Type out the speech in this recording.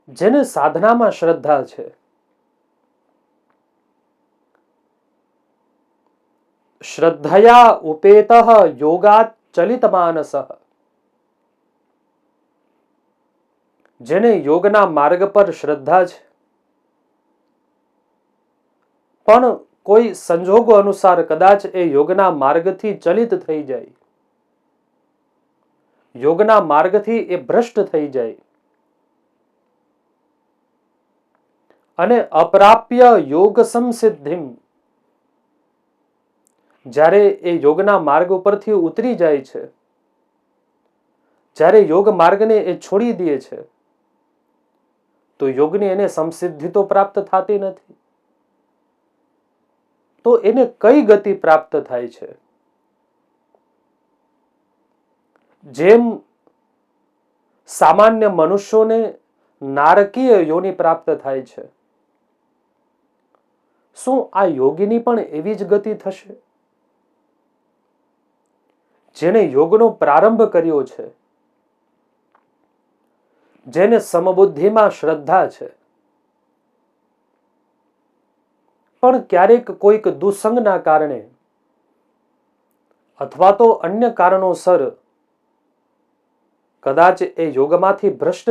જેને સાધનામાં શ્રદ્ધા છે, શ્રદ્ધયા ઉપેતઃ યોગાત ચલિત માનસઃ, જેને યોગના માર્ગ પર શ્રદ્ધા છે પણ કોઈ સંજોગો અનુસાર કદાચ એ યોગના માર્ગથી ચલિત થઈ જાય, યોગના માર્ગથી એ ભ્રષ્ટ થઈ જાય અને અપ્રાપ્ય યોગ સંસિદ્ધિમ, જ્યારે એ યોગના માર્ગ ઉપરથી ઉતરી જાય છે, જ્યારે યોગ માર્ગને એ છોડી દે છે, તો યોગની એને સંસિદ્ધિ તો પ્રાપ્ત થતી નથી. તો એને કઈ ગતિ પ્રાપ્ત થાય છે? જેમ સામાન્ય મનુષ્યોને નારકીય યોનિ પ્રાપ્ત થાય છે, શું આ યોગીની પણ એવી જ ગતિ થશે? જેને યોગનો પ્રારંભ કર્યો છે, જેને સમબુદ્ધિમાં શ્રદ્ધા છે, પણ ક્યારેક કોઈક દુસંગના કારણે અથવા તો અન્ય કારણોસર કદાચ એ યોગમાંથી ભ્રષ્ટ